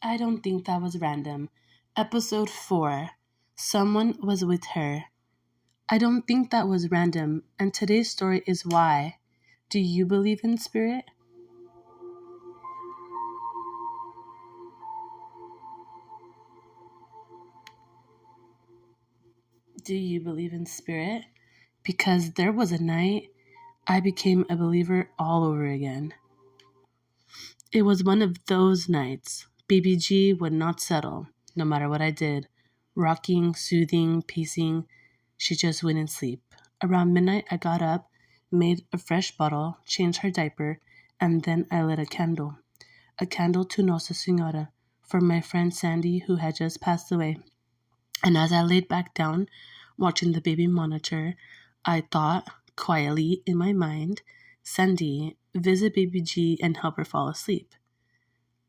I don't think that was random. Episode 4. Someone was with her. I don't think that was random, and today's story is why. Do you believe in spirit? Do you believe in spirit? Because there was a night I became a believer all over again. It was one of those nights. Baby G would not settle, no matter what I did. Rocking, soothing, pacing, she just wouldn't sleep. Around midnight, I got up, made a fresh bottle, changed her diaper, and then I lit a candle. A candle to Nossa Senhora for my friend Sandy, who had just passed away. And as I laid back down, watching the baby monitor, I thought, quietly in my mind, Sandy, visit baby G and help her fall asleep.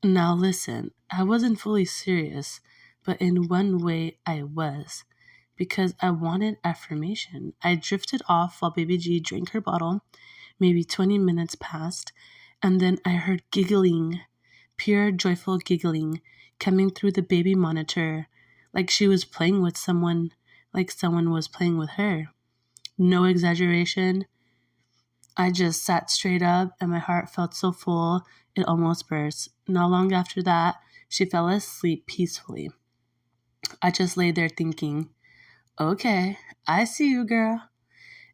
Now listen, I wasn't fully serious, but in one way I was. Because I wanted affirmation. I drifted off while baby G drank her bottle. Maybe 20 minutes passed, and then I heard giggling, pure joyful giggling, coming through the baby monitor, like she was playing with someone, like someone was playing with her. No exaggeration. I just sat straight up and my heart felt so full it almost burst. Not long after that, she fell asleep peacefully. I just lay there thinking, okay, I see you, girl.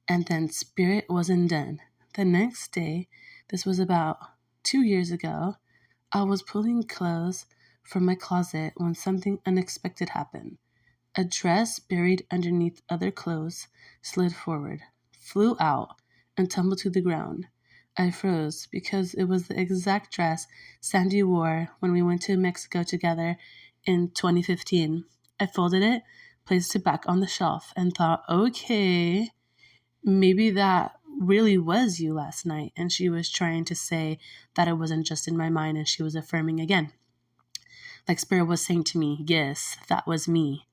And then spirit wasn't done. The next day, this was about 2 years ago, I was pulling clothes from my closet when something unexpected happened. A dress buried underneath other clothes slid forward, flew out, and tumbled to the ground. I froze because it was the exact dress Sandy wore when we went to Mexico together in 2015. I folded it, placed it back on the shelf, and thought, okay, maybe that really was you last night. And she was trying to say that it wasn't just in my mind, and she was affirming again. Like Spirit was saying to me, yes, that was me.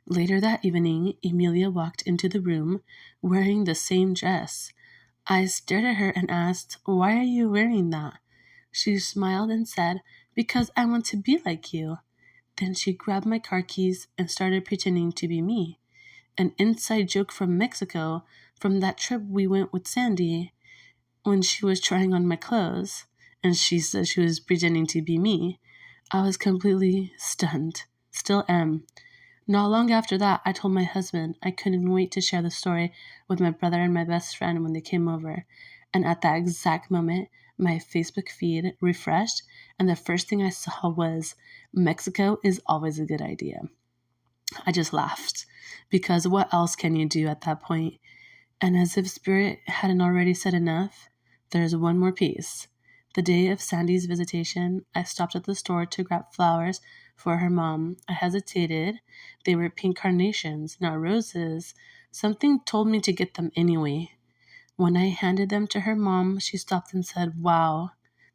Later that evening, Emilia walked into the room wearing the same dress. I stared at her and asked, why are you wearing that? She smiled and said, because I want to be like you. Then she grabbed my car keys and started pretending to be me. An inside joke from Mexico, from that trip we went with Sandy, when she was trying on my clothes, and she said she was pretending to be me. I was completely stunned. Still am. Not long after that, I told my husband I couldn't wait to share the story with my brother and my best friend when they came over. And at that exact moment, my Facebook feed refreshed, and the first thing I saw was Mexico is always a good idea. I just laughed, because what else can you do at that point? And as if Spirit hadn't already said enough, there's one more piece. The day of Sandy's visitation, I stopped at the store to grab flowers for her mom. I hesitated. They were pink carnations, not roses. Something told me to get them anyway. When I handed them to her mom, she stopped and said, wow,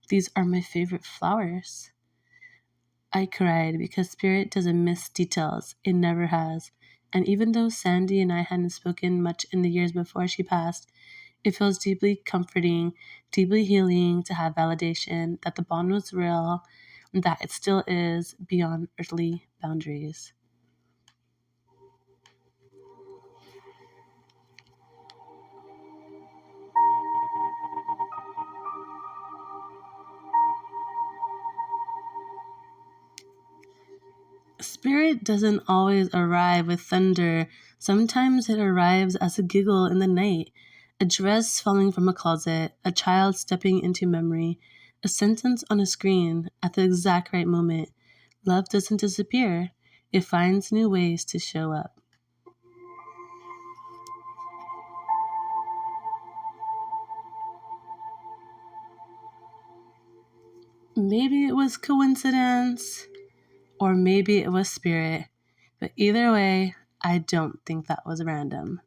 these are my favorite flowers. I cried because Spirit doesn't miss details. It never has. And even though Sandy and I hadn't spoken much in the years before she passed, it feels deeply comforting, deeply healing to have validation that the bond was real, and that it still is beyond earthly boundaries. Spirit doesn't always arrive with thunder. Sometimes it arrives as a giggle in the night, a dress falling from a closet, a child stepping into memory, a sentence on a screen at the exact right moment. Love doesn't disappear. It finds new ways to show up. Maybe it was coincidence, or maybe it was spirit. But either way, I don't think that was random.